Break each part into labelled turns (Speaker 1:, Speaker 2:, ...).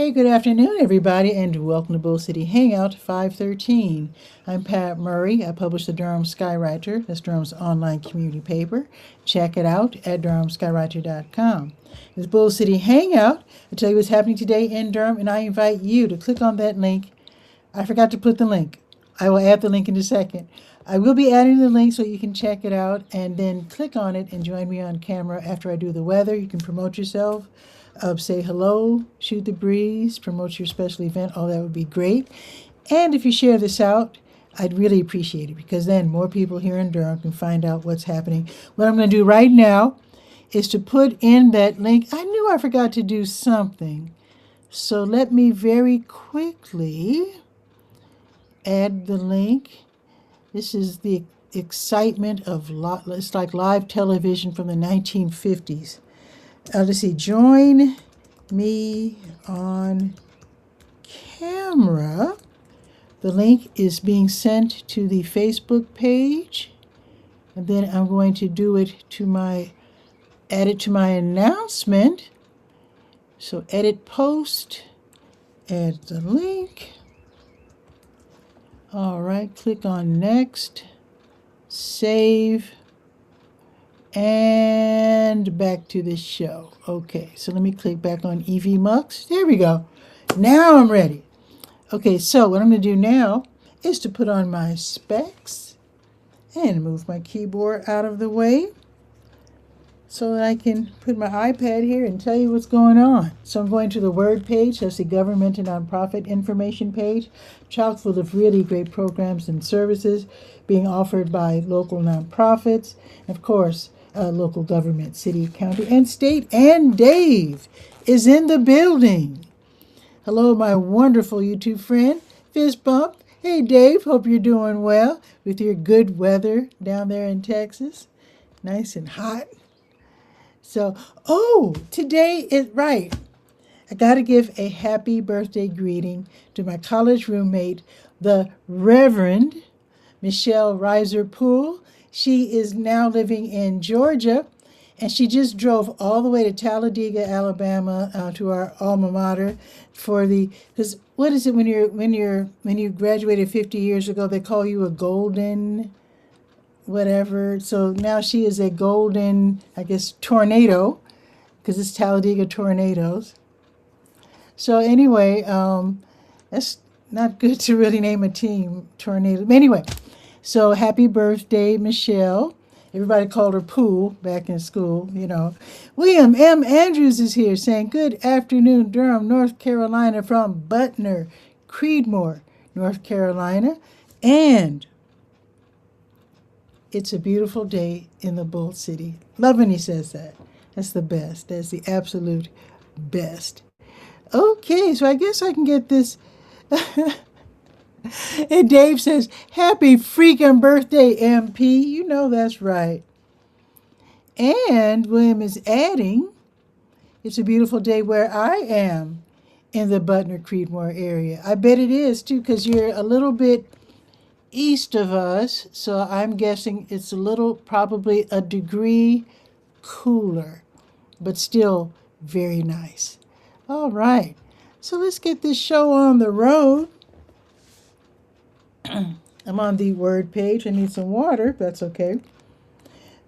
Speaker 1: Hey, good afternoon, everybody, and welcome to Bull City Hangout 513. I'm Pat Murray. I publish the Durham Skywriter. That's Durham's online community paper. Check it out at durhamskywriter.com. It's Bull City Hangout. I tell you what's happening today in Durham, and I invite you to click on that link. I forgot to put the link. I will add the link in a second. I will be adding the link so you can check it out and then click on it and join me on camera after I do the weather. You can promote yourself. Say hello, shoot the breeze, promote your special event. All that would be great. And if you share this out, I'd really appreciate it because then more people here in Durham can find out what's happening. What I'm going to do right now is to put in that link. I knew I forgot to do something. So let me very quickly add the link. This is the excitement of, it's like live television from the 1950s. Let's see, join me on camera. The link is being sent to the Facebook page. And then I'm going to do it add it to my announcement. So edit post, add the link. All right, click on next, save. And back to the show. Okay, so let me click back on EV Mux. There we go. Now I'm ready. Okay, so what I'm going to do now is to put on my specs and move my keyboard out of the way so that I can put my iPad here and tell you what's going on. So I'm going to the Word page. That's the government and nonprofit information page, chock full of really great programs and services being offered by local nonprofits. And of course, local government, city, county, and state. And Dave is in the building. Hello, my wonderful YouTube friend, Fist Bump. Hey, Dave, hope you're doing well with your good weather down there in Texas. Nice and hot. So, today is right. I got to give a happy birthday greeting to my college roommate, the Reverend Michelle Reiser Poole. She is now living in Georgia, and she just drove all the way to Talladega, Alabama, to our alma mater because what is it when you graduated 50 years ago? They call you a golden whatever. So now she is a golden, I guess, tornado because it's Talladega Tornadoes. So anyway, that's not good to really name a team tornado. Anyway. So happy birthday, Michelle. Everybody called her Pooh back in school, you know. William M. Andrews is here saying, good afternoon, Durham, North Carolina from Butner, Creedmoor, North Carolina. And it's a beautiful day in the Bull City. Love when he says that. That's the best. That's the absolute best. Okay, so I guess I can get this... And Dave says, happy freaking birthday, MP. You know that's right. And William is adding, it's a beautiful day where I am in the Butner Creedmoor area. I bet it is, too, because you're a little bit east of us. So I'm guessing it's probably a degree cooler, but still very nice. All right. So let's get this show on the road. I'm on the Word page. I need some water. That's okay.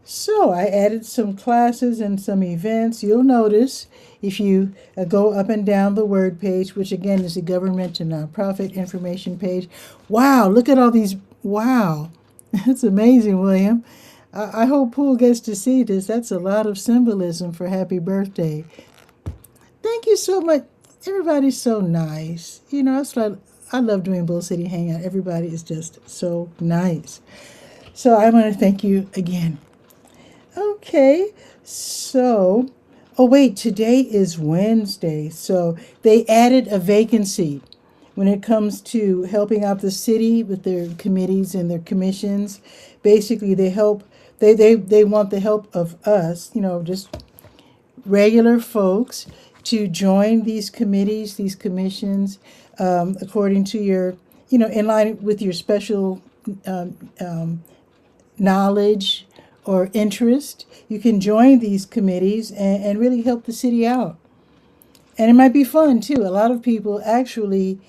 Speaker 1: So I added some classes and some events. You'll notice if you go up and down the Word page, which again is the government and nonprofit information page. Wow, look at all these. Wow, that's amazing, William. I hope Poole gets to see this. That's a lot of symbolism for happy birthday. Thank you so much. Everybody's so nice. You know, it's like I love doing Bull City Hangout. Everybody is just so nice. So I want to thank you again. Okay, so, today is Wednesday. So they added a vacancy when it comes to helping out the city with their committees and their commissions. Basically, they want the help of us, just regular folks, to join these committees, these commissions, according to your, in line with your special knowledge or interest. You can join these committees and really help the city out. And it might be fun too. A lot of people actually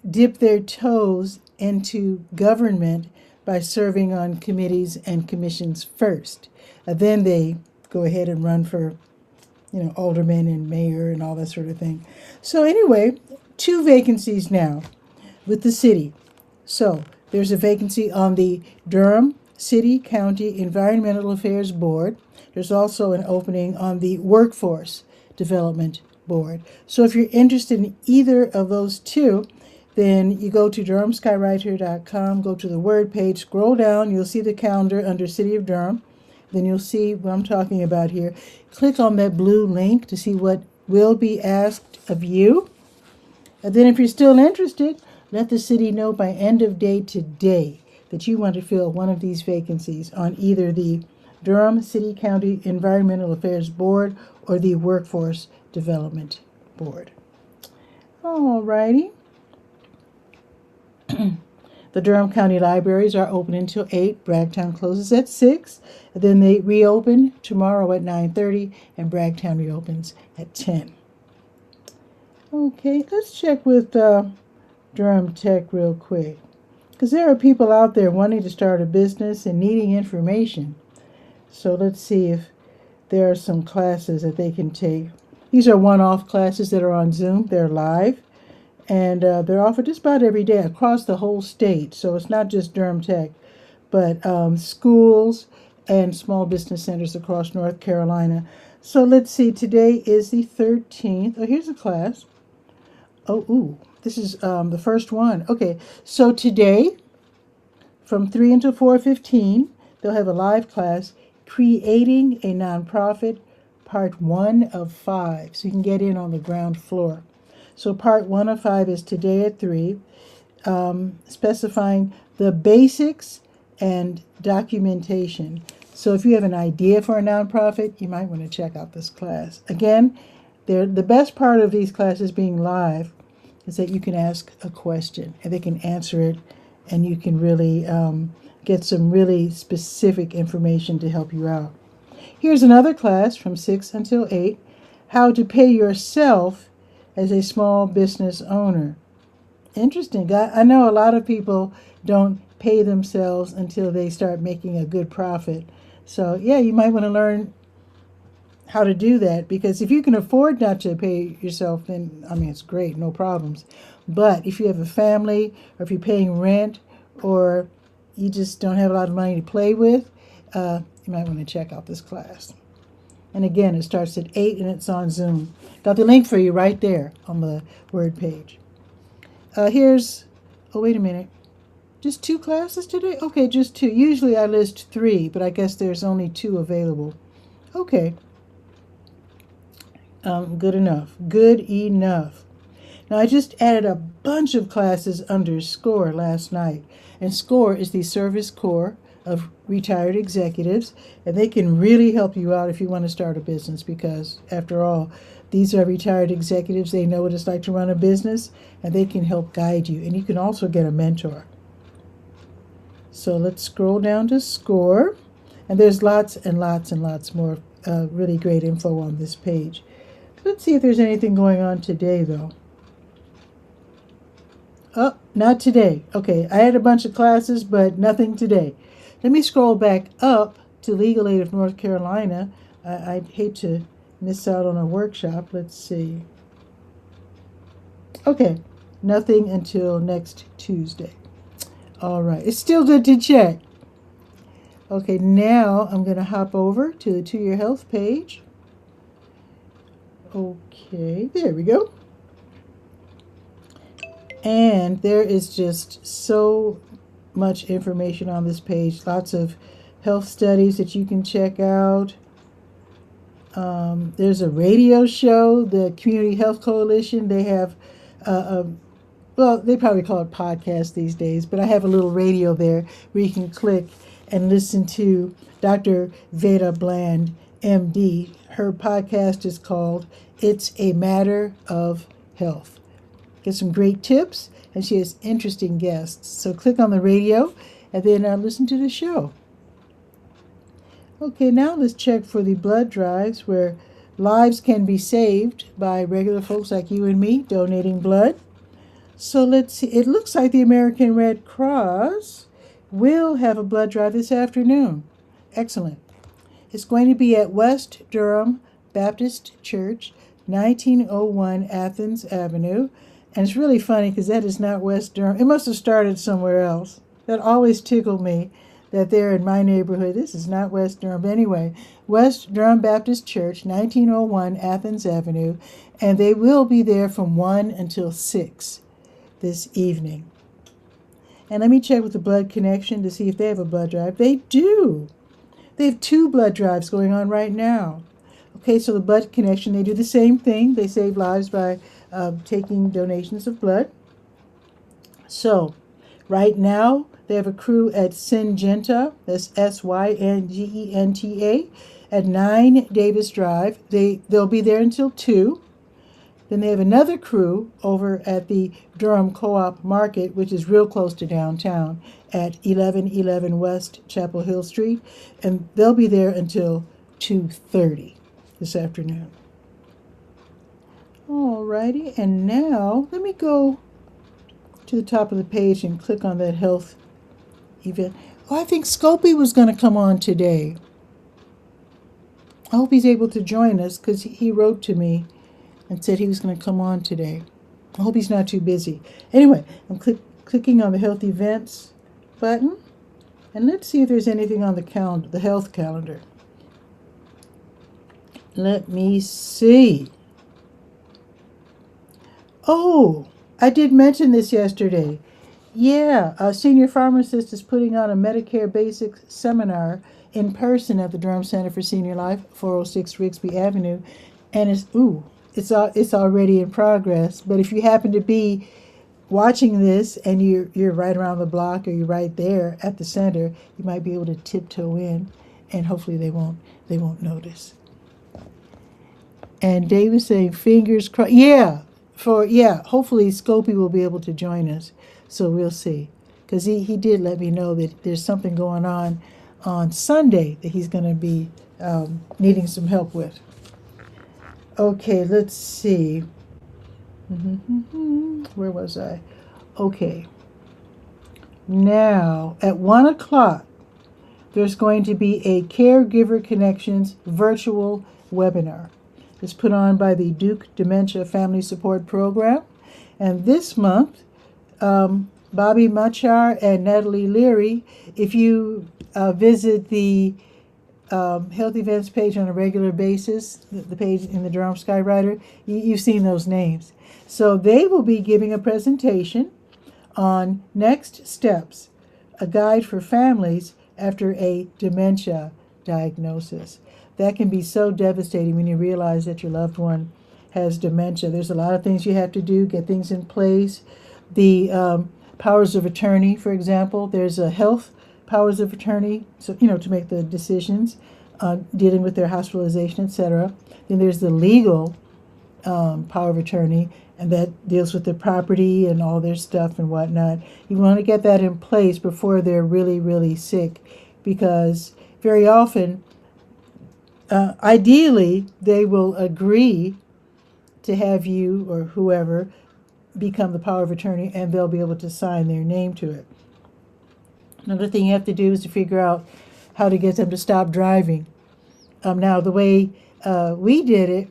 Speaker 1: dip their toes into government by serving on committees and commissions first. Then they go ahead and run for, alderman and mayor and all that sort of thing. So anyway, 2 vacancies now with the city. So there's a vacancy on the Durham City County Environmental Affairs Board. There's also an opening on the Workforce Development Board. So if you're interested in either of those 2, then you go to durhamskywriter.com, go to the Word page, scroll down, you'll see the calendar under City of Durham. Then you'll see what I'm talking about here. Click on that blue link to see what will be asked of you. And then if you're still interested, let the city know by end of day today that you want to fill one of these vacancies on either the Durham City County Environmental Affairs Board or the Workforce Development Board. All righty. The Durham County Libraries are open until 8. Bragtown closes at 6. And then they reopen tomorrow at 9:30, and Bragtown reopens at 10. Okay, let's check with Durham Tech real quick, because there are people out there wanting to start a business and needing information. So let's see if there are some classes that they can take. These are one-off classes that are on Zoom. They're live, and they're offered just about every day across the whole state. So it's not just Durham Tech, but schools and small business centers across North Carolina. So let's see, today is the 13th. Oh, here's a class. This is the first one. Okay, so today from 3 until 4:15, they'll have a live class, Creating a Nonprofit, part 1 of 5. So you can get in on the ground floor. So part 1 of 5 is today at 3, specifying the basics and documentation. So if you have an idea for a nonprofit, you might want to check out this class. Again, the best part of these classes being live is that you can ask a question and they can answer it, and you can really get some really specific information to help you out. Here's another class from 6 until 8, How to Pay Yourself as a Small Business Owner. Interesting. I know a lot of people don't pay themselves until they start making a good profit. So yeah, you might want to learn how to do that, because if you can afford not to pay yourself, then it's great, no problems. But if you have a family, or if you're paying rent, or you just don't have a lot of money to play with, you might want to check out this class. And again, it starts at 8 and it's on Zoom. Got the link for you right there on the Word page. Wait a minute. Just 2 classes today? Okay, just 2. Usually I list 3, but I guess there's only 2 available. Okay. Good enough. Good enough. Now, I just added a bunch of classes under SCORE last night. And SCORE is the Service Corps of Retired Executives. And they can really help you out if you want to start a business, because, after all, these are retired executives. They know what it's like to run a business, and they can help guide you. And you can also get a mentor. So let's scroll down to SCORE. And there's lots and lots and lots more really great info on this page. Let's see if there's anything going on today, though. Oh, not today. Okay, I had a bunch of classes, but nothing today. Let me scroll back up to Legal Aid of North Carolina. I'd hate to miss out on a workshop. Let's see. Okay, nothing until next Tuesday. All right, it's still good to check. Okay, now I'm going to hop over to the To Your Health page. Okay, there we go. And there is just so much information on this page. Lots of health studies that you can check out. There's a radio show, the Community Health Coalition. They have, they probably call it podcast these days, but I have a little radio there where you can click and listen to Dr. Veda Bland, MD. Her podcast is called It's a Matter of Health. Get some great tips, and she has interesting guests. So click on the radio and then listen to the show. Okay, now let's check for the blood drives, where Lives can be saved by regular folks like you and me donating blood. So let's see. It looks like the American Red Cross will have a blood drive this afternoon. Excellent. It's going to be at West Durham Baptist Church, 1901 Athens Avenue. And it's really funny because that is not West Durham. It must have started somewhere else. That always tickled me that they're in my neighborhood. This is not West Durham. But anyway, West Durham Baptist Church, 1901 Athens Avenue. And they will be there from 1 until 6 this evening. And let me check with the Blood Connection to see if they have a blood drive. They do. They have 2 blood drives going on right now. Okay, so the Blood Connection, they do the same thing. They save lives by taking donations of blood. So, right now, they have a crew at Syngenta, that's Syngenta, at 9 Davis Drive. They'll be there until 2. Then they have another crew over at the Durham Co-op Market, which is real close to downtown, at 1111 West Chapel Hill Street, and they'll be there until 2:30 this afternoon. Alrighty, and now let me go to the top of the page and click on that health event. Oh, I think Scopy was going to come on today. I hope he's able to join us because he wrote to me and said he was going to come on today. I hope he's not too busy. Anyway, I'm clicking on the health events button, and let's see if there's anything on the calendar, the health calendar. Let me see. Oh, I did mention this yesterday. Yeah, a senior pharmacist is putting on a Medicare Basics seminar in person at the Durham Center for Senior Life, 406 Rigsby Avenue, and it's already in progress. But if you happen to be watching this and you're right around the block or you're right there at the center, you might be able to tiptoe in, and hopefully they won't notice. And Dave is saying fingers crossed. Hopefully Scopy will be able to join us. So we'll see. Because he did let me know that there's something going on Sunday that he's going to be needing some help with. Okay, let's see. Where was I? Okay. Now, at 1 o'clock, there's going to be a Caregiver Connections virtual webinar. It's put on by the Duke Dementia Family Support Program. And this month, Bobby Machar and Natalie Leary, if you visit the health events page on a regular basis, the page in the Durham Skywriter, you've seen those names. So they will be giving a presentation on next steps, a guide for families after a dementia diagnosis. That can be so devastating when you realize that your loved one has dementia. There's a lot of things you have to do, get things in place. The powers of attorney, for example, there's a health powers of attorney, so to make the decisions dealing with their hospitalization, etc. Then there's the legal power of attorney, and that deals with their property and all their stuff and whatnot. You want to get that in place before they're really, really sick, because very often, ideally, they will agree to have you or whoever become the power of attorney, and they'll be able to sign their name to it. Another thing you have to do is to figure out how to get them to stop driving. Now, the way we did it,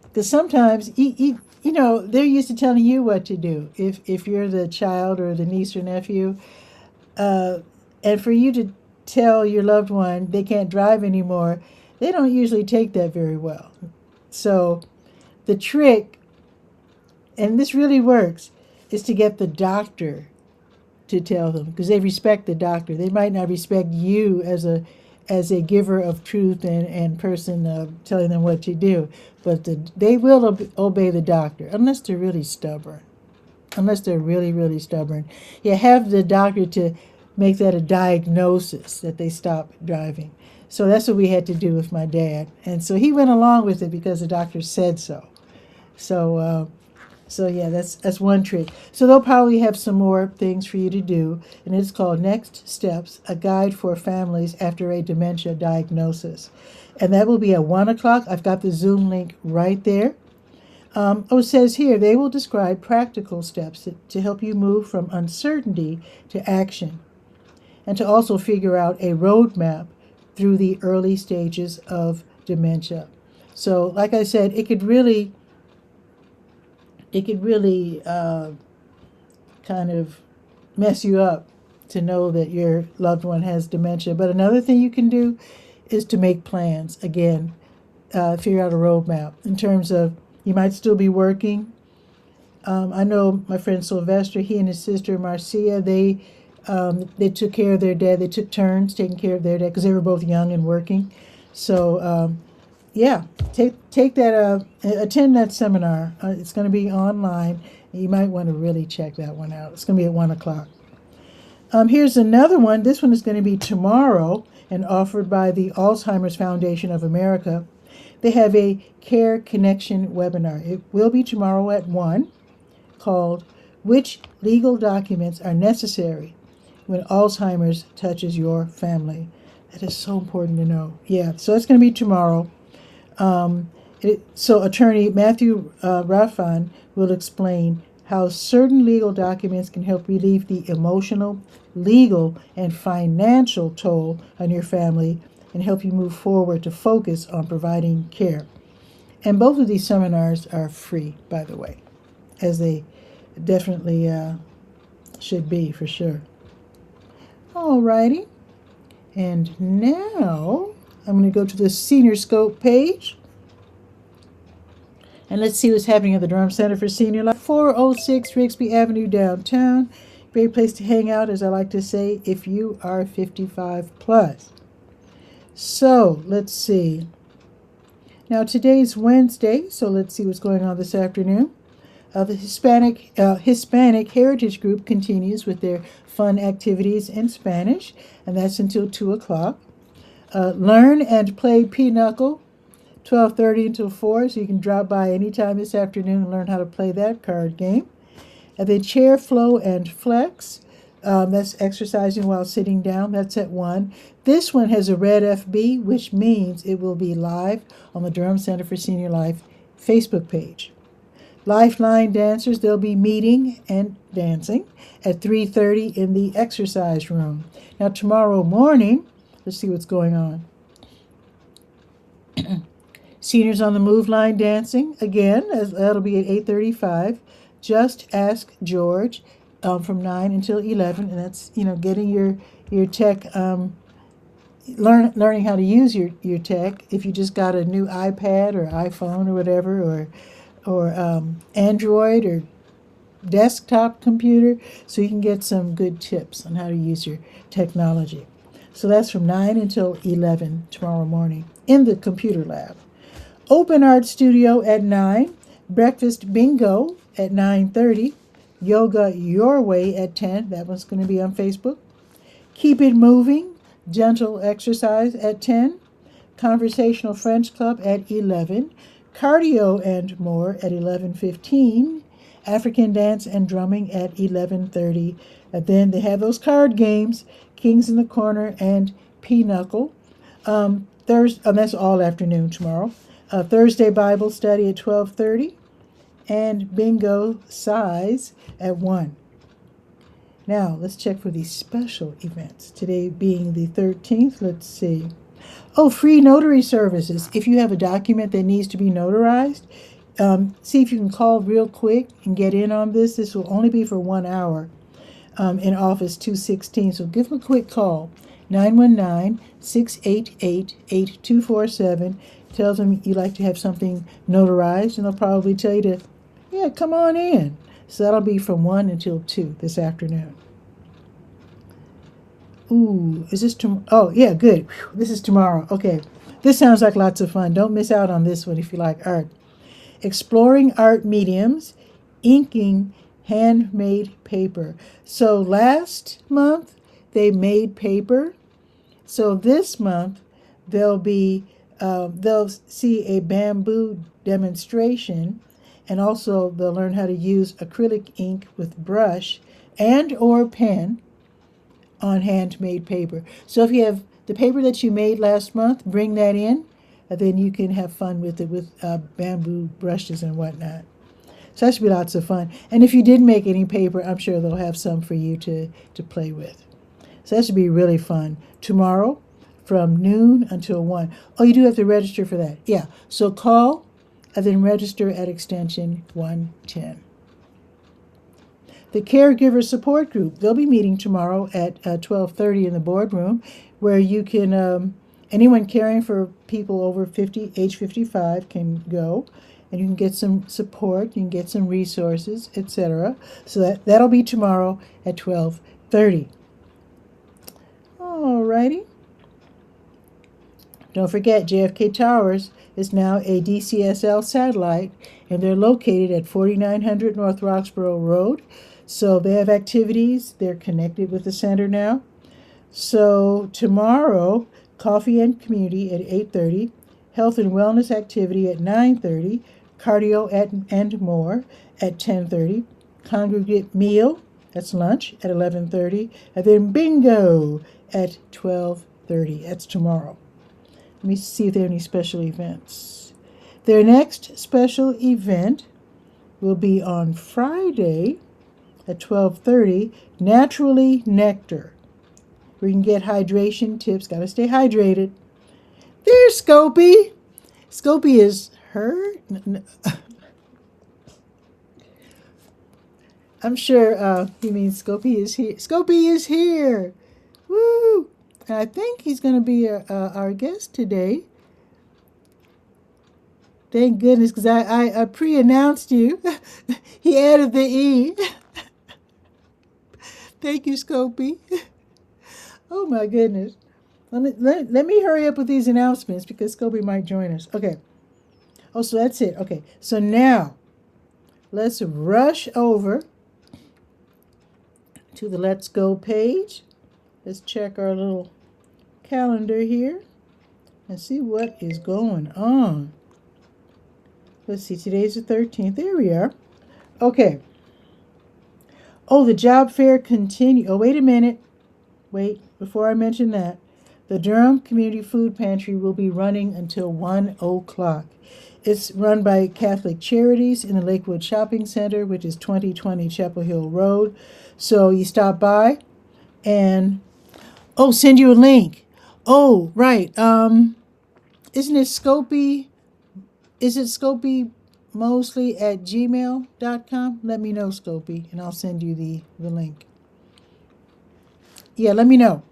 Speaker 1: because sometimes, they're used to telling you what to do if you're the child or the niece or nephew. And for you to tell your loved one they can't drive anymore, they don't usually take that very well. So the trick, and this really works, is to get the doctor to tell them, because they respect the doctor. They might not respect you as a giver of truth and person telling them what to do, but they will obey the doctor unless they're really stubborn. Unless they're really, really stubborn. You have the doctor to make that a diagnosis that they stop driving. So that's what we had to do with my dad. And so he went along with it because the doctor said so. So So yeah, that's one trick. So they'll probably have some more things for you to do, and it's called Next Steps: A Guide for Families After a Dementia Diagnosis, and that will be at 1 o'clock. I've got the Zoom link right there. It says here they will describe practical steps to help you move from uncertainty to action, and to also figure out a roadmap through the early stages of dementia. So, like I said, it could really kind of mess you up to know that your loved one has dementia. But another thing you can do is to make plans. Again, figure out a roadmap in terms of you might still be working. I know my friend Sylvester, he and his sister Marcia, they took care of their dad. They took turns taking care of their dad because they were both young and working. So yeah, take that, attend that seminar. It's going to be online. You might want to really check that one out. It's going to be at 1 o'clock. Here's another one. This one is going to be tomorrow and offered by the Alzheimer's Foundation of America. They have a Care Connection webinar. It will be tomorrow at 1, called Which Legal Documents Are Necessary When Alzheimer's Touches Your Family. That is so important to know. Yeah, so it's going to be tomorrow. So attorney Matthew Raffan will explain how certain legal documents can help relieve the emotional, legal, and financial toll on your family and help you move forward to focus on providing care. And both of these seminars are free, by the way, as they definitely should be, for sure. Alrighty. And now I'm going to go to the Senior Scope page. And let's see what's happening at the Durham Center for Senior Life. 406 Rigsby Avenue, downtown. Great place to hang out, as I like to say, if you are 55 plus. So, let's see. Now, today's Wednesday, so let's see what's going on this afternoon. The Hispanic Heritage Group continues with their fun activities in Spanish, and that's until 2 o'clock. Learn and play Pinochle, 12:30 until 4, so you can drop by anytime this afternoon and learn how to play that card game. And then Chair Flow and Flex, that's exercising while sitting down, that's at 1. This one has a red FB, which means it will be live on the Durham Center for Senior Life Facebook page. Lifeline dancers, they'll be meeting and dancing at 3:30 in the exercise room. Now tomorrow morning, let's see what's going on. Seniors on the Move line dancing, again, that'll be at 8:35. Just Ask George from 9 until 11, and that's, getting your tech, learning how to use your tech. If you just got a new iPad or iPhone or whatever, or Android or desktop computer, so you can get some good tips on how to use your technology. So that's from 9 until 11 tomorrow morning in the computer lab. Open Art Studio at 9, Breakfast Bingo at 9:30, Yoga Your Way at 10, that one's going to be on Facebook. Keep It Moving, Gentle Exercise at 10, Conversational French Club at 11, Cardio and More at 11:15, African Dance and Drumming at 11:30, and then they have those card games, Kings in the Corner and Pinochle. That's all afternoon tomorrow. Thursday Bible study at 12:30, and bingo size at 1. Now, let's check for these special events. Today being the 13th, let's see. Oh, free notary services. If you have a document that needs to be notarized, see if you can call real quick and get in on this. This will only be for 1 hour in office 216, so give them a quick call. 919-688-8247. Tells them you'd like to have something notarized, and they'll probably tell you to, come on in. So that'll be from 1 until 2 this afternoon. Ooh, is this tomorrow? Oh, yeah, good. Whew, this is tomorrow. Okay, this sounds like lots of fun. Don't miss out on this one if you like art. Exploring art mediums, inking handmade paper. So last month they made paper. So this month they'll see a bamboo demonstration, And also they'll learn how to use acrylic ink with brush and or pen on handmade paper. So if you have the paper that you made last month, bring that in, and then you can have fun with it with bamboo brushes and whatnot. So that should be lots of fun. And if you did make any paper, I'm sure they'll have some for you to play with. So that should be really fun. Tomorrow from noon until 1. Oh, you do have to register for that. Yeah. So call and then register at extension 110. The Caregiver Support Group, they'll be meeting tomorrow at 12:30 in the boardroom, where you can, anyone caring for people over 50, age 55 can go, and you can get some support, you can get some resources, etc. So that'll be tomorrow at 12:30. Alrighty. Don't forget, JFK Towers is now a DCSL satellite, and they're located at 4900 North Roxborough Road. So they have activities. They're connected with the center now. So tomorrow, coffee and community at 8:30, health and wellness activity at 9:30, cardio and more at 10:30, congregate meal, that's lunch, at 11:30, and then bingo at 12:30. That's tomorrow. Let me see if there are any special events. Their next special event will be on Friday at 12:30, Naturally Nectar, where you can get hydration tips. Got to stay hydrated. There's Scopy. Scopy is her. I'm sure he means Scopy is here. Scopy is here. Woo! And I think he's going to be our guest today. Thank goodness, because I pre-announced you. He added the E. Thank you, Scopy. Oh, my goodness. Let me hurry up with these announcements because Scopy might join us. Okay. Oh, so that's it. Okay. So now, let's rush over to the Let's Go page. Let's check our little calendar here and see what is going on. Let's see. Today's the 13th. There we are. Okay. Oh, the job fair continue. Oh, wait a minute. Wait, before I mention that, the Durham Community Food Pantry will be running until 1 o'clock. It's run by Catholic Charities in the Lakewood Shopping Center, which is 2020 Chapel Hill Road. So you stop by and, oh, send you a link. Oh, right. Isn't it Scopy? Is it Scopy mostly at gmail.com? Let me know, Scopy, and I'll send you the link. Yeah, let me know.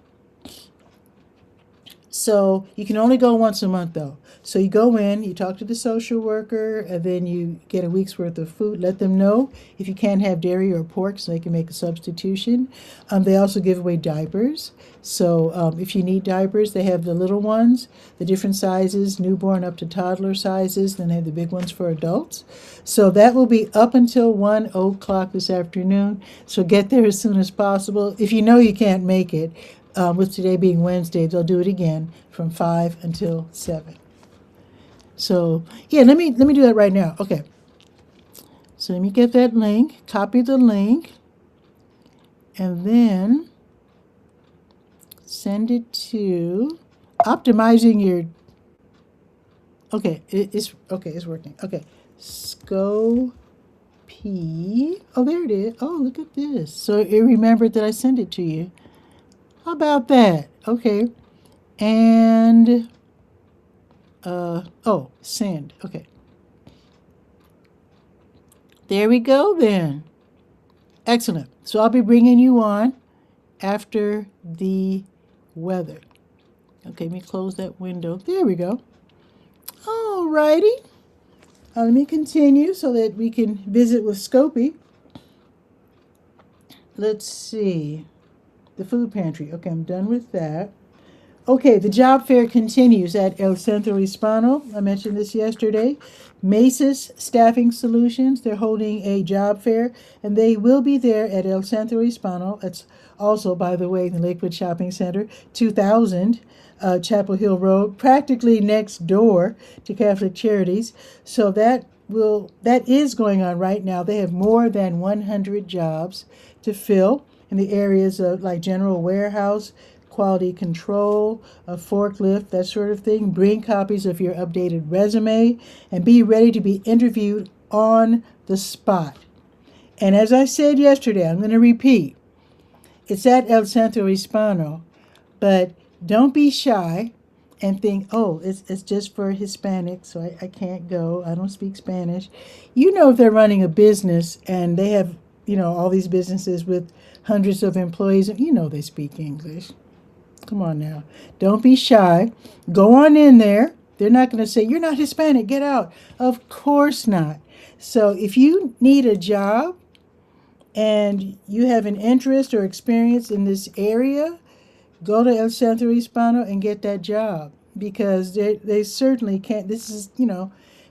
Speaker 1: So you can only go once a month, though. So you go in, you talk to the social worker, and then you get a week's worth of food. Let them know if you can't have dairy or pork so they can make a substitution. They also give away diapers. So if you need diapers, they have the little ones, the different sizes, newborn up to toddler sizes. Then they have the big ones for adults. So that will be up until 1 o'clock this afternoon. So get there as soon as possible. If you know you can't make it, with today being Wednesday, they'll do it again from 5 until 7. So, yeah, let me do that right now. Okay. So let me get that link, copy the link, and then send it to optimizing your. Okay, it's working. Okay, Scopy. Oh, there it is. Oh, look at this. So it remembered that I sent it to you. How about that? Okay. And, send. Okay. There we go then. Excellent. So I'll be bringing you on after the weather. Okay, let me close that window. There we go. All righty. Let me continue so that we can visit with Scopy. Let's see. The food pantry. Okay, I'm done with that. Okay, the job fair continues at El Centro Hispano. I mentioned this yesterday. Macy's Staffing Solutions, they're holding a job fair, and they will be there at El Centro Hispano. That's also, by the way, the Lakewood Shopping Center, 2000 Chapel Hill Road, practically next door to Catholic Charities. So that that is going on right now. They have more than 100 jobs to fill in the areas of like general warehouse, quality control, a forklift, that sort of thing. Bring copies of your updated resume and be ready to be interviewed on the spot. And as I said yesterday, I'm going to repeat, it's at El Centro Hispano, but don't be shy and think, oh, it's just for Hispanics, so I can't go. I don't speak Spanish. You know, if they're running a business and they have, all these businesses with hundreds of employees, and they speak English. Come on now. Don't be shy. Go on in there. They're not going to say, you're not Hispanic, get out. Of course not. So if you need a job and you have an interest or experience in this area, go to El Centro Hispano and get that job, because they certainly can't. This is,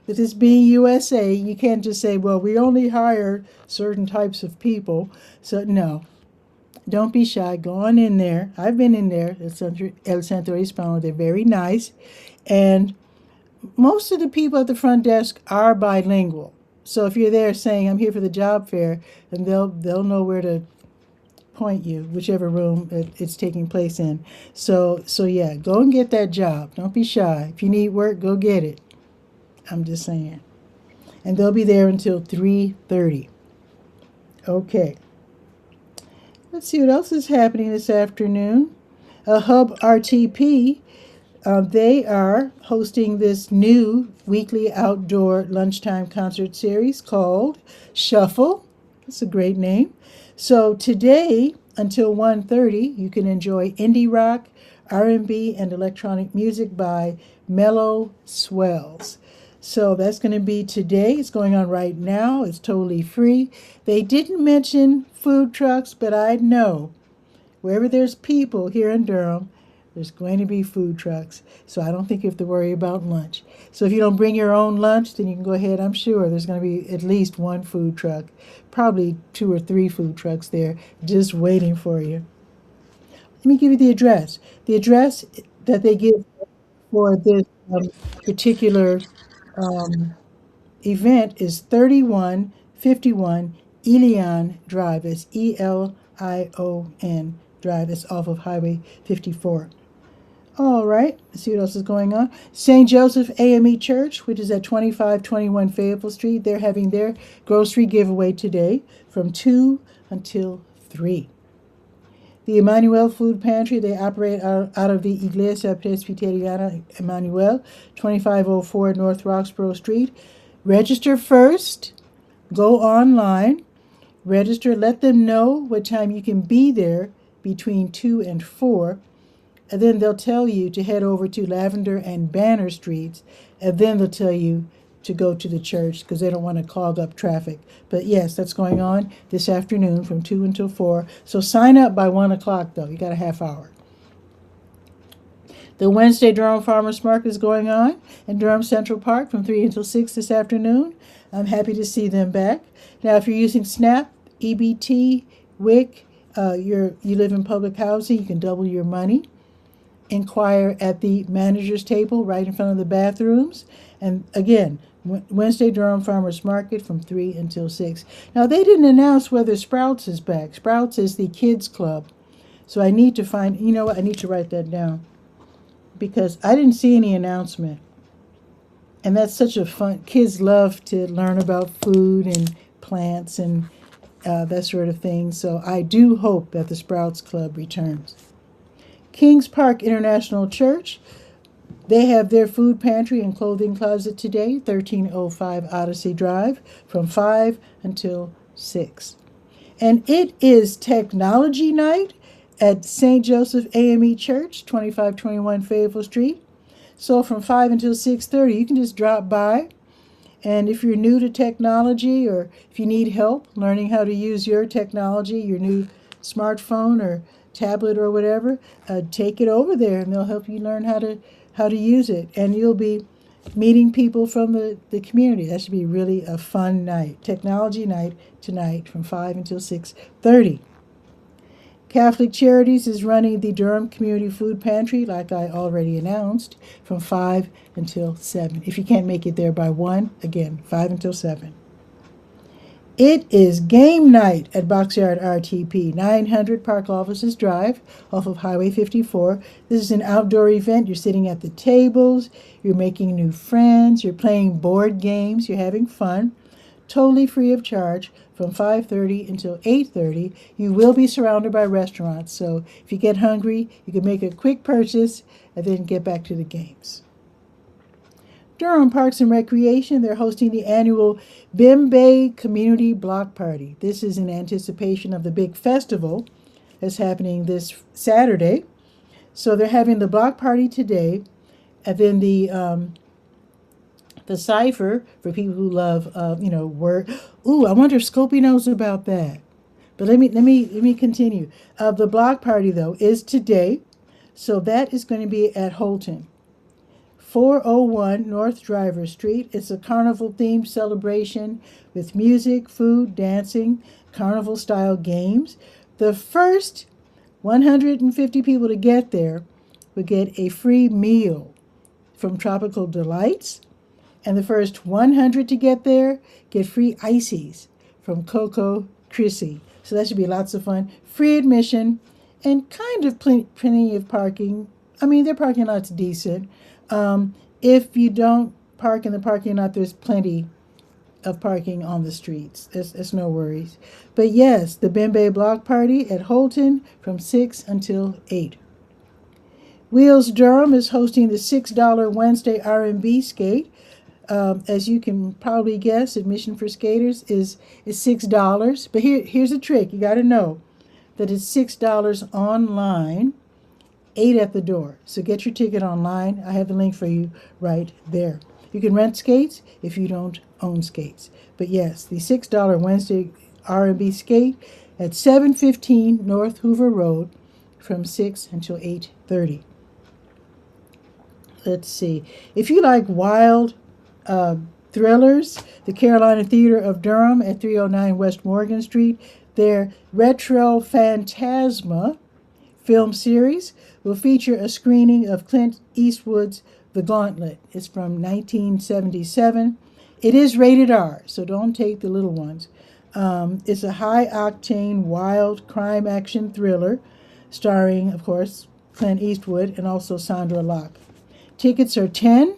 Speaker 1: with this being USA, you can't just say, well, we only hire certain types of people. So, no, don't be shy. Go on in there. I've been in there, El Centro Hispano. They're very nice. And most of the people at the front desk are bilingual. So if you're there saying, I'm here for the job fair, then they'll know where to point you, whichever room it's taking place in. So yeah, go and get that job. Don't be shy. If you need work, go get it. I'm just saying. And they'll be there until 3:30. Okay. Let's see what else is happening this afternoon. Hub RTP, they are hosting this new weekly outdoor lunchtime concert series called Shuffle. That's a great name. So today until 1:30, you can enjoy indie rock, R&B, and electronic music by Mellow Swells. So that's going to be today. It's going on right now. It's totally free. They didn't mention food trucks, but I know wherever there's people here in Durham, there's going to be food trucks. So I don't think you have to worry about lunch. So if you don't bring your own lunch, then you can go ahead. I'm sure there's going to be at least one food truck, probably 2 or 3 food trucks there just waiting for you. Let me give you the address. The address that they give for this particular event is 3151 Elion Drive. It's Elion Drive. It's off of Highway 54. All right, let's see what else is going on. St. Joseph AME Church, which is at 2521 Fayetteville Street, they're having their grocery giveaway today from 2 until 3. The Emmanuel Food Pantry, they operate out of the Iglesia Presbiteriana Emmanuel, 2504 North Roxborough Street. Register first. Go online. Register. Let them know what time you can be there between 2 and 4. And then they'll tell you to head over to Lavender and Banner Streets. And then they'll tell you to go to the church because they don't want to clog up traffic. But yes, that's going on this afternoon from 2 until 4. So sign up by 1 o'clock, though. You got a half hour. The Wednesday Durham Farmers Market is going on in Durham Central Park from 3 until 6 this afternoon. I'm happy to see them back. Now, if you're using SNAP, EBT, WIC, you live in public housing, you can double your money. Inquire at the manager's table right in front of the bathrooms. And again, Wednesday Durham Farmers Market from 3 until 6. Now, they didn't announce whether Sprouts is back. Sprouts is the kids club. So I need to find, you know what, I need to write that down because I didn't see any announcement. And that's such a fun, kids love to learn about food and plants and that sort of thing. So I do hope that the Sprouts Club returns. Kings Park International Church, they have their food pantry and clothing closet today, 1305 Odyssey Drive, from 5 until 6. And it is Technology Night at St. Joseph AME Church, 2521 Fayetteville Street. So from 5 until 6:30, you can just drop by. And if you're new to technology or if you need help learning how to use your technology, your new smartphone or tablet or whatever, take it over there and they'll help you learn how to use it. And you'll be meeting people from the community. That should be really a fun night. Technology night tonight from 5 until 6:30. Catholic Charities is running the Durham Community Food Pantry, like I already announced, from 5 until 7. If you can't make it there by 1, again, 5 until 7. It is game night at Boxyard RTP, 900 Park Offices Drive, off of Highway 54. This is an outdoor event. You're sitting at the tables, you're making new friends, you're playing board games, you're having fun. Totally free of charge from 5:30 until 8:30. You will be surrounded by restaurants, so if you get hungry, you can make a quick purchase and then get back to the games. Durham Parks and Recreation, they're hosting the annual Bimbe Community Block Party. This is in anticipation of the big festival that's happening this Saturday. So they're having the block party today, and then the cipher for people who love, word. Ooh, I wonder if Scopy knows about that. But let me continue. The block party though is today, so that is going to be at Holton, 401 North Driver Street. It's a carnival-themed celebration with music, food, dancing, carnival-style games. The first 150 people to get there will get a free meal from Tropical Delights, and the first 100 to get there get free ices from Coco Chrissy. So that should be lots of fun. Free admission and kind of plenty of parking. I mean, their parking lot's decent. If you don't park in the parking lot, there's plenty of parking on the streets. It's no worries. But yes, the Bimbe Block Party at Holton from 6 until 8. Wheels Durham is hosting the $6 Wednesday R&B skate. As you can probably guess, admission for skaters is $6. But here's a trick. You got to know that it's $6 online, 8 at the door. So get your ticket online. I have the link for you right there. You can rent skates if you don't own skates. But yes, the $6 Wednesday R&B skate at 715 North Hoover Road from 6 until 8:30. Let's see. If you like wild thrillers, the Carolina Theater of Durham at 309 West Morgan Street, their Retro Phantasma film series will feature a screening of Clint Eastwood's The Gauntlet. It's from 1977. It is rated R, so don't take the little ones. It's a high-octane, wild crime action thriller starring, of course, Clint Eastwood and also Sandra Locke. Tickets are $10,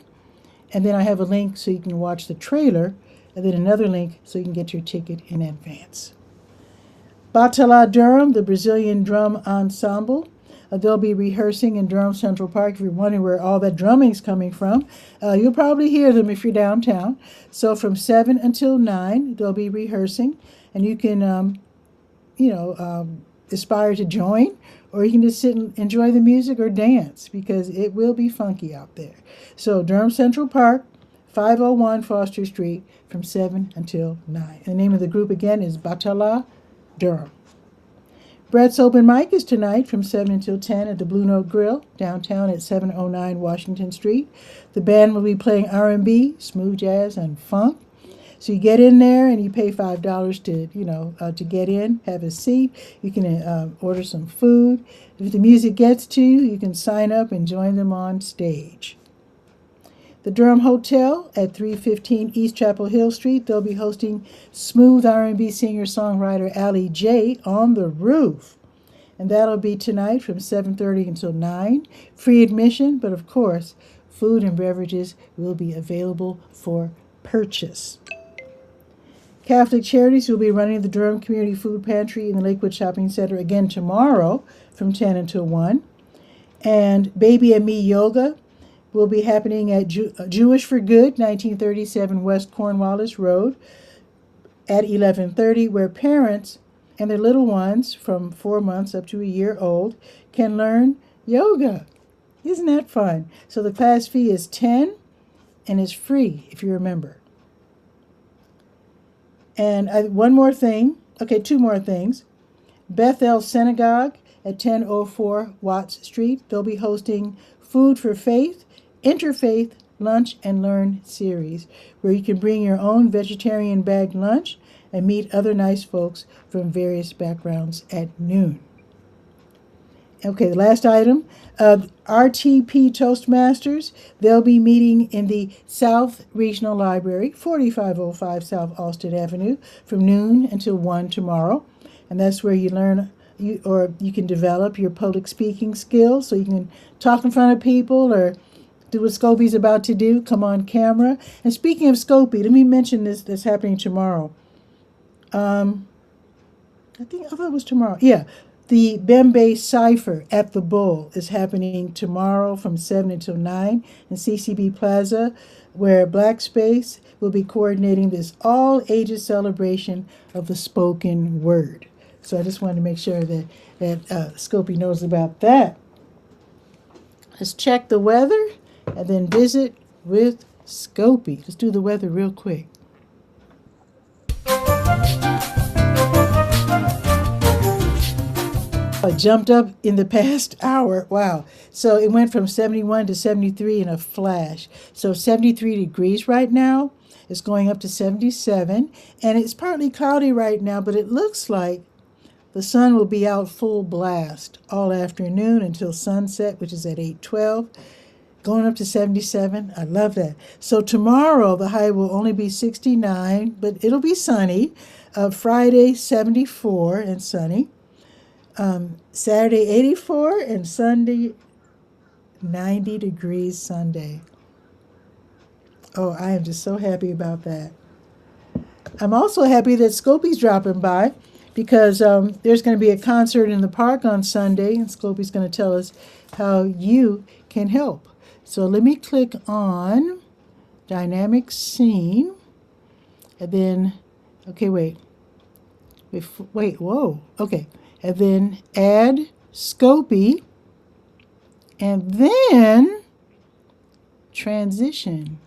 Speaker 1: and then I have a link so you can watch the trailer, and then another link so you can get your ticket in advance. Batala Durham, the Brazilian Drum Ensemble. They'll be rehearsing in Durham Central Park. If you're wondering where all that drumming's coming from, you'll probably hear them if you're downtown. So from 7 until 9, they'll be rehearsing, and you can, aspire to join, or you can just sit and enjoy the music or dance, because it will be funky out there. So Durham Central Park, 501 Foster Street, from 7 until 9. The name of the group again is Batala Durham. Brett's Open Mic is tonight from 7 until 10 at the Blue Note Grill, downtown at 709 Washington Street. The band will be playing R&B, smooth jazz, and funk. So you get in there and you pay $5 to get in, have a seat. You can order some food. If the music gets to you, you can sign up and join them on stage. The Durham Hotel at 315 East Chapel Hill Street, they'll be hosting smooth R&B singer-songwriter Allie J on the roof. And that'll be tonight from 7:30 until 9. Free admission, but of course, food and beverages will be available for purchase. Catholic Charities will be running the Durham Community Food Pantry in the Lakewood Shopping Center again tomorrow from 10 until 1. And Baby and Me Yoga will be happening at Jewish for Good, 1937 West Cornwallis Road at 11:30, where parents and their little ones from 4 months up to a year old can learn yoga. Isn't that fun? So the class fee is $10 and is free if you're a member. And two more things. Bethel Synagogue at 1004 Watts Street. They'll be hosting Food for Faith, Interfaith Lunch and Learn series, where you can bring your own vegetarian bagged lunch and meet other nice folks from various backgrounds at noon. Okay, the last item, RTP Toastmasters. They'll be meeting in the South Regional Library, 4505 South Austin Avenue, from noon until 1 tomorrow. And that's where you learn or you can develop your public speaking skills so you can talk in front of people or do what Scopey's about to do, come on camera. And speaking of Scopey, let me mention this that's happening tomorrow. Um, I thought it was tomorrow. Yeah. The Bembe Cipher at the Bull is happening tomorrow from 7 until 9 in CCB Plaza, where Black Space will be coordinating this all ages celebration of the spoken word. So I just wanted to make sure that Scopey knows about that. Let's check the weather and then visit with Scopey. Let's do the weather real quick. Jumped up in the past hour. Wow. So it went from 71 to 73 in a flash. So 73 degrees right now. It's going up to 77. And it's partly cloudy right now, but it looks like the sun will be out full blast all afternoon until sunset, which is at 8:12. Going up to 77. I love that. So tomorrow the high will only be 69, but it'll be sunny. Friday 74 and sunny. Saturday 84 and Sunday 90 degrees Sunday. Oh, I am just so happy about that. I'm also happy that Scopey's dropping by because there's going to be a concert in the park on Sunday, and Scopey's going to tell us how you can help. So let me click on Dynamic Scene, and then, okay, wait, whoa, okay. And then add Scopey, and then transition.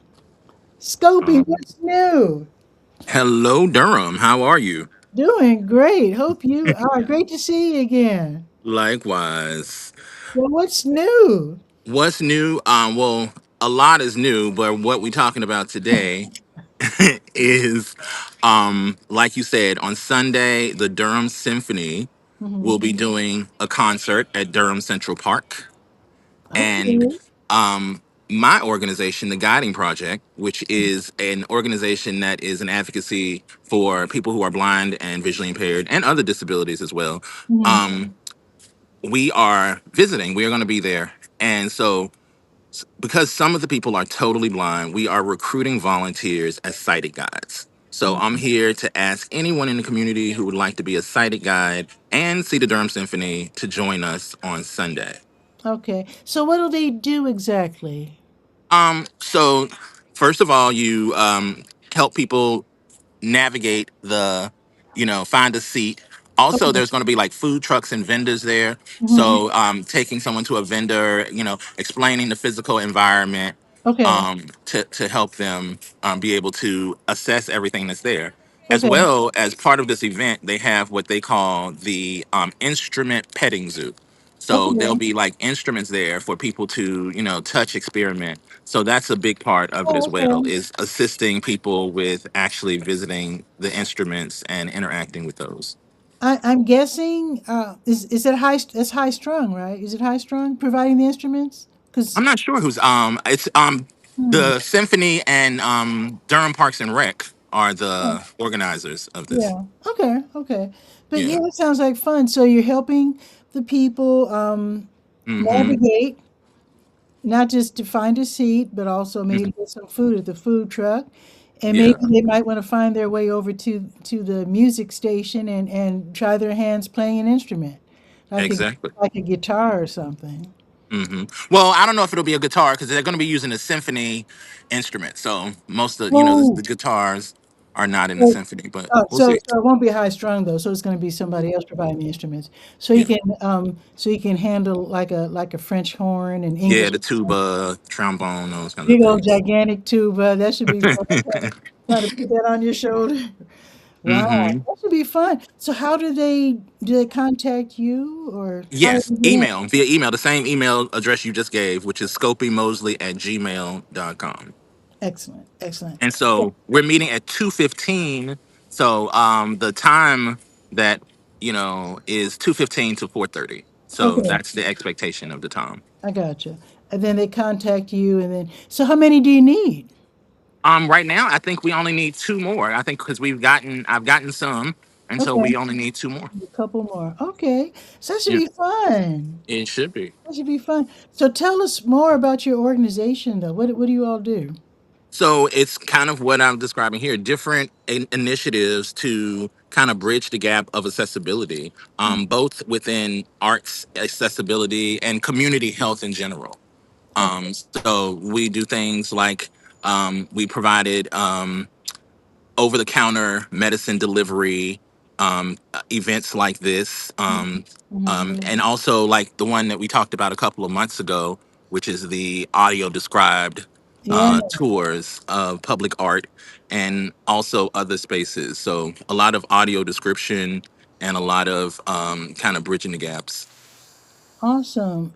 Speaker 1: Scopey, what's new?
Speaker 2: Hello, Durham. How are you?
Speaker 1: Doing great. Hope you are. Great to see you again.
Speaker 2: Likewise.
Speaker 1: Well, what's new?
Speaker 2: What's new? Well, a lot is new, but what we're talking about today is, like you said, on Sunday, the Durham Symphony
Speaker 1: Hmm.
Speaker 2: will be doing a concert at Durham Central Park. And
Speaker 1: Okay.
Speaker 2: um, my organization, the Guiding Project, which is an organization that is an advocacy for people who are blind and visually impaired and other disabilities as well.
Speaker 1: Hmm.
Speaker 2: Um, we are visiting. We are going to be there. And so, because some of the people are totally blind, we are recruiting volunteers as sighted guides. So, I'm here to ask anyone in the community who would like to be a sighted guide and see the Durham Symphony to join us on Sunday.
Speaker 1: Okay. So, what do they do exactly?
Speaker 2: So first of all, you help people navigate find a seat. Also,
Speaker 1: Okay.
Speaker 2: there's going to be like food trucks and vendors there.
Speaker 1: Hmm.
Speaker 2: So, taking someone to a vendor, explaining the physical environment,
Speaker 1: Okay.
Speaker 2: to help them be able to assess everything that's there. As
Speaker 1: Okay.
Speaker 2: well as part of this event, they have what they call the instrument petting zoo. So there'll
Speaker 1: Okay.
Speaker 2: be like instruments there for people to, touch, experiment. So that's a big part of it
Speaker 1: Oh,
Speaker 2: as well,
Speaker 1: okay.
Speaker 2: is assisting people with actually visiting the instruments and interacting with those.
Speaker 1: I'm guessing. Is it high? It's high strung, right? Is it high strung? Providing the instruments? Because
Speaker 2: I'm not sure who's it's
Speaker 1: hmm,
Speaker 2: the symphony and Durham Parks and Rec are the organizers of this.
Speaker 1: yeah. Okay. Okay. But yeah,
Speaker 2: Yeah.
Speaker 1: it sounds like fun. So you're helping the people
Speaker 2: Hmm.
Speaker 1: navigate, not just to find a seat, but also maybe get some food at the food truck. And maybe
Speaker 2: Yeah.
Speaker 1: they might want to find their way over to the music station and try their hands playing an instrument, like a
Speaker 2: Exactly.
Speaker 1: like a guitar or something.
Speaker 2: Well, I don't know if it'll be a guitar because they're going to be using a symphony instrument. So most of the
Speaker 1: Oh,
Speaker 2: guitars are not in the
Speaker 1: so,
Speaker 2: symphony, but
Speaker 1: oh,
Speaker 2: we'll
Speaker 1: so
Speaker 2: see.
Speaker 1: so it won't be high strung though. So it's going to be somebody else providing the instruments.
Speaker 2: Yeah.
Speaker 1: So you can handle like a French horn and
Speaker 2: Yeah,
Speaker 1: English
Speaker 2: the tuba, trombone, those kinds of
Speaker 1: big old
Speaker 2: things.
Speaker 1: gigantic tuba. That should be fun. Trying to put that on your shoulder. Wow,
Speaker 2: Hmm.
Speaker 1: that should be fun. So how do they contact you or how do
Speaker 2: Yes,
Speaker 1: they get in?
Speaker 2: email via email, the same email address you just gave, which is scopymosley@gmail.com.
Speaker 1: Excellent, excellent.
Speaker 2: And so we're meeting at 2:15. So the time that is 2:15 to 4:30. So
Speaker 1: Okay,
Speaker 2: that's the expectation of the time.
Speaker 1: I gotcha. And then they contact you, and then so how many do you need?
Speaker 2: Right now, I think we only need two more. I think because I've gotten some, and so
Speaker 1: Okay,
Speaker 2: we only need two more.
Speaker 1: a couple more. Okay, so that should
Speaker 2: Yeah,
Speaker 1: be fun.
Speaker 2: it should be.
Speaker 1: That should be fun. So tell us more about your organization, though. What do you all do?
Speaker 2: So it's kind of what I'm describing here, different initiatives to kind of bridge the gap of accessibility, both within arts accessibility and community health in general.
Speaker 1: Okay.
Speaker 2: So we do things like we provided over the counter medicine delivery, events like this,
Speaker 1: Mm-hmm.
Speaker 2: and also like the one that we talked about a couple of months ago, which is the audio described
Speaker 1: Yeah.
Speaker 2: tours of public art and also other spaces. So a lot of audio description and a lot of kind of bridging the gaps.
Speaker 1: Awesome.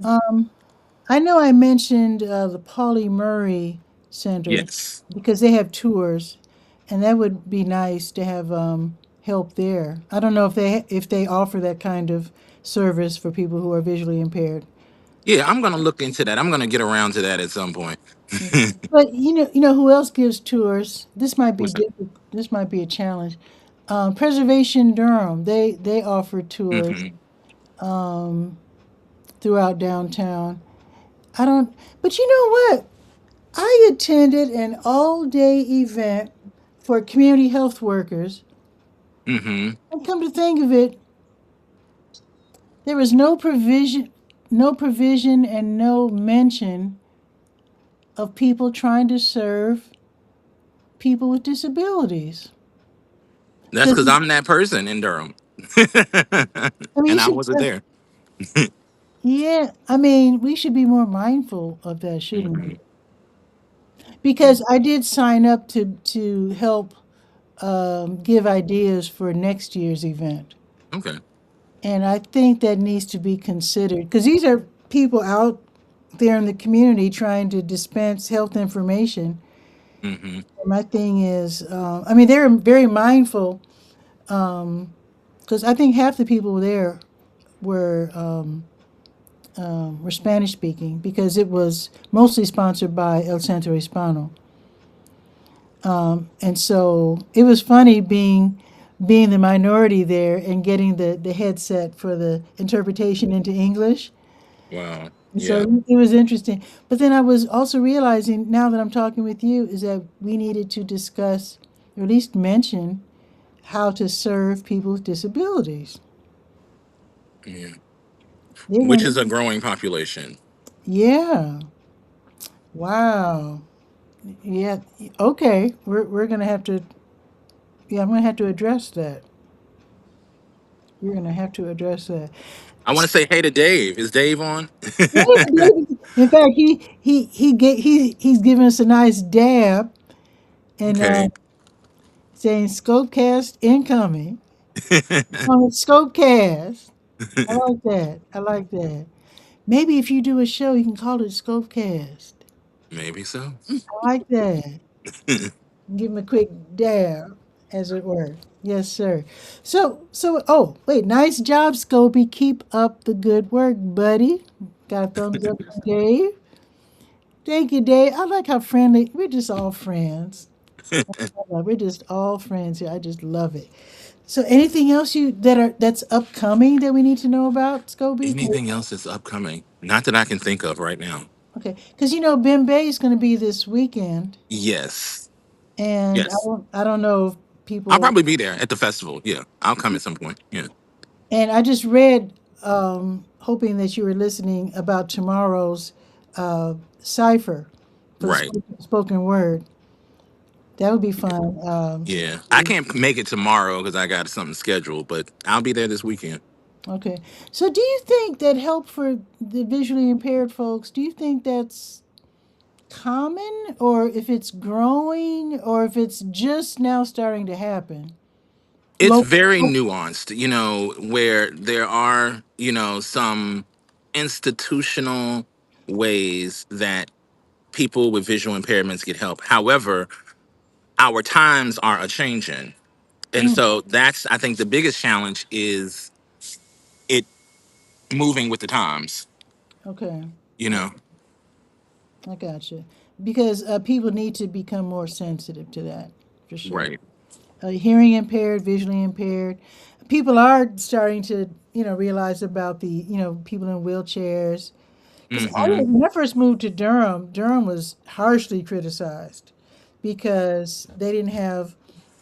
Speaker 1: I know I mentioned the Pauli Murray Center
Speaker 2: Yes.
Speaker 1: because they have tours, and that would be nice to have help there. I don't know if they offer that kind of service for people who are visually impaired.
Speaker 2: Yeah, I'm gonna look into that. I'm gonna get around to that at some point.
Speaker 1: Yeah. But you know who else gives tours? This might be
Speaker 2: What's that?
Speaker 1: difficult. This might be a challenge. Preservation Durham. They offer tours
Speaker 2: Hmm.
Speaker 1: um, throughout downtown. I don't. But you know what? I attended an all-day event for community health workers,
Speaker 2: Hmm.
Speaker 1: and come to think of it, there was no provision, and no mention of people trying to serve people with disabilities.
Speaker 2: That's
Speaker 1: Because
Speaker 2: because I'm that person in Durham,
Speaker 1: I mean, you
Speaker 2: and I
Speaker 1: should.
Speaker 2: wasn't there.
Speaker 1: Yeah, I mean, we should be more mindful of that, shouldn't we?
Speaker 2: Hmm.
Speaker 1: Because I did sign up to help give ideas for next year's event.
Speaker 2: Okay.
Speaker 1: And I think that needs to be considered because these are people out there in the community trying to dispense health information.
Speaker 2: Hmm.
Speaker 1: And my thing is, I mean, they're very mindful because I think half the people there were Spanish speaking because it was mostly sponsored by El Centro Hispano. And so it was funny being the minority there and getting the headset for the interpretation into English.
Speaker 2: Wow.
Speaker 1: And
Speaker 2: Yeah.
Speaker 1: so it was interesting. But then I was also realizing now that I'm talking with you is that we needed to discuss, or at least mention, how to serve people with disabilities.
Speaker 2: Yeah.
Speaker 1: They're
Speaker 2: Which
Speaker 1: going
Speaker 2: is a growing population.
Speaker 1: yeah. Wow. Yeah. Okay. We're going to have to, yeah, I'm going to have to address that. We're going to have to address that.
Speaker 2: I want to say hey to Dave. Is Dave on?
Speaker 1: Yeah, in fact, he's giving us a nice dab and
Speaker 2: Okay.
Speaker 1: saying Scopecast incoming. On Scopecast. I like that. I like that. Maybe if you do a show, you can call it Scopecast.
Speaker 2: Maybe so.
Speaker 1: I like that. Give him a quick dab, as it were. Yes, sir. Oh, wait. Nice job, Scopey. Keep up the good work, buddy. Got a thumbs up from Dave. Thank you, Dave. I like how friendly. We're just all friends. We're just all friends here. I just love it. So, anything else that's upcoming that we need to know about, Scobie?
Speaker 2: Anything else that's upcoming? Not that I can think of right now.
Speaker 1: Okay, because Ben Bay is going to be this weekend,
Speaker 2: Yes.
Speaker 1: and
Speaker 2: Yes.
Speaker 1: I don't know if
Speaker 2: I'll
Speaker 1: people.
Speaker 2: probably be there at the festival. Yeah. I'll come at some point. Yeah.
Speaker 1: And I just read, hoping that you were listening about tomorrow's cipher for the
Speaker 2: Right.
Speaker 1: spoken word. That would be fun.
Speaker 2: Yeah. I can't make it tomorrow because I got something scheduled, but I'll be there this weekend.
Speaker 1: Okay. So, do you think that help for the visually impaired folks? Do you think that's common, or if it's growing, or if it's just now starting to happen?
Speaker 2: It's
Speaker 1: Local.
Speaker 2: very nuanced, where there are, some institutional ways that people with visual impairments get help. However, our times are a changing. And
Speaker 1: Mm,
Speaker 2: so that's, I think, the biggest challenge is it moving with the times.
Speaker 1: Okay.
Speaker 2: You know,
Speaker 1: I gotcha. Because people need to become more sensitive to that, for sure.
Speaker 2: right?
Speaker 1: Hearing impaired, visually impaired. People are starting to, realize about the, people in wheelchairs. Because
Speaker 2: Mm-hmm.
Speaker 1: when I first moved to Durham, Durham was harshly criticized because they didn't have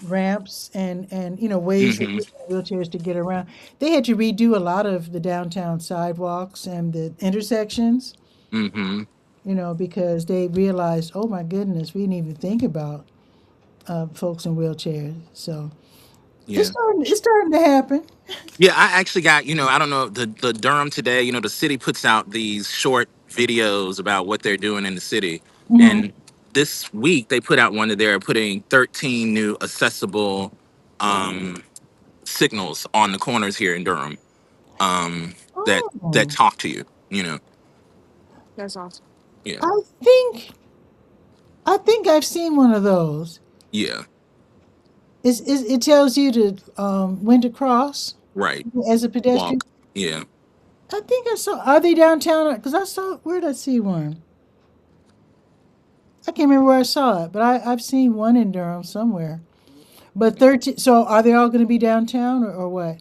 Speaker 1: ramps and ways for
Speaker 2: Mm-hmm.
Speaker 1: people in wheelchairs to get around. They had to redo a lot of the downtown sidewalks and the intersections,
Speaker 2: Mm-hmm.
Speaker 1: because they realized, oh my goodness, we didn't even think about folks in wheelchairs. So
Speaker 2: Yeah.
Speaker 1: it's starting to happen.
Speaker 2: Yeah, I actually got, I don't know, the Durham today, the city puts out these short videos about what they're doing in the city.
Speaker 1: Hmm.
Speaker 2: And this week they put out one that they're putting 13 new accessible um, signals on the corners here in Durham, that
Speaker 1: Oh,
Speaker 2: talk to you, you know. That's awesome. Yeah.
Speaker 1: I think I've seen one of those.
Speaker 2: Yeah.
Speaker 1: It tells you to when to cross
Speaker 2: Right.
Speaker 1: as a pedestrian.
Speaker 2: Walk. Yeah.
Speaker 1: I think I saw. Are they downtown? Because I saw. Where did I see one? I can't remember where I saw it, but I've seen one in Durham somewhere. But 13. So are they all going to be downtown or what?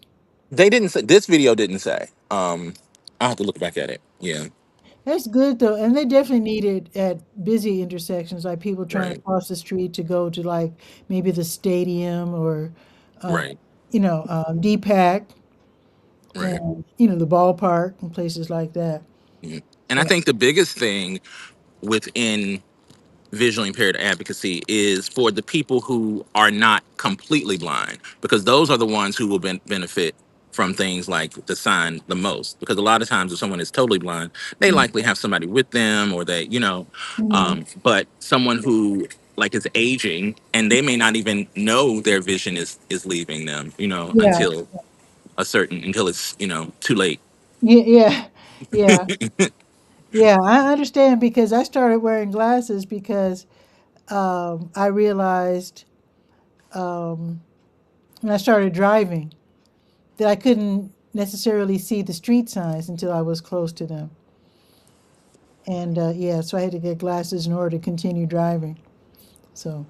Speaker 2: They didn't say, this video didn't say. I'll have to look back at it. Yeah.
Speaker 1: That's good though, and they definitely need it at busy intersections, like people trying to
Speaker 2: Right.
Speaker 1: cross the street to go to like maybe the stadium or, uh,
Speaker 2: Right.
Speaker 1: DPAC
Speaker 2: Right.
Speaker 1: and the ballpark and places like that.
Speaker 2: Yeah. And I
Speaker 1: So
Speaker 2: think the biggest thing within visually impaired advocacy is for the people who are not completely blind, because those are the ones who will benefit from things like the sign the most. Because a lot of times, if someone is totally blind, they likely have somebody with them, or they,
Speaker 1: mhm.
Speaker 2: but someone who like is aging and they may not even know their vision is leaving them,
Speaker 1: Yeah,
Speaker 2: until it's too late.
Speaker 1: yeah, yeah, yeah, yeah. I understand because I started wearing glasses because I realized um, when I started driving that I couldn't necessarily see the street signs until I was close to them. And yeah, so I had to get glasses in order to continue driving. So,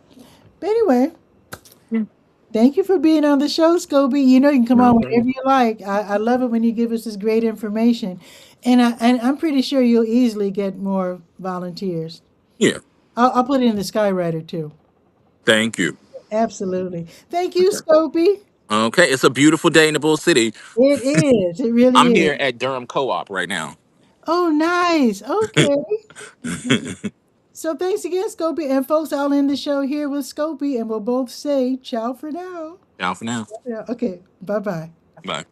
Speaker 1: but anyway, thank you for being on the show, Scobie. You know you can come on
Speaker 2: Okay.
Speaker 1: whenever you like. I love it when you give us this great information, and I'm pretty sure you'll easily get more volunteers.
Speaker 2: Yeah.
Speaker 1: I'll put it in the Skywriter too.
Speaker 2: Thank you.
Speaker 1: Absolutely. Thank you,
Speaker 2: Okay.
Speaker 1: Scobie.
Speaker 2: Okay. It's a beautiful day in the Bull City.
Speaker 1: It is. It really
Speaker 2: I'm
Speaker 1: is.
Speaker 2: here at Durham Co-op right now.
Speaker 1: Oh, nice. Okay. So thanks again, Scopy. And folks, I'll end the show here with Scopy, and we'll both say ciao for now.
Speaker 2: Ciao for now.
Speaker 1: Yeah. Okay. Bye bye.
Speaker 2: Bye.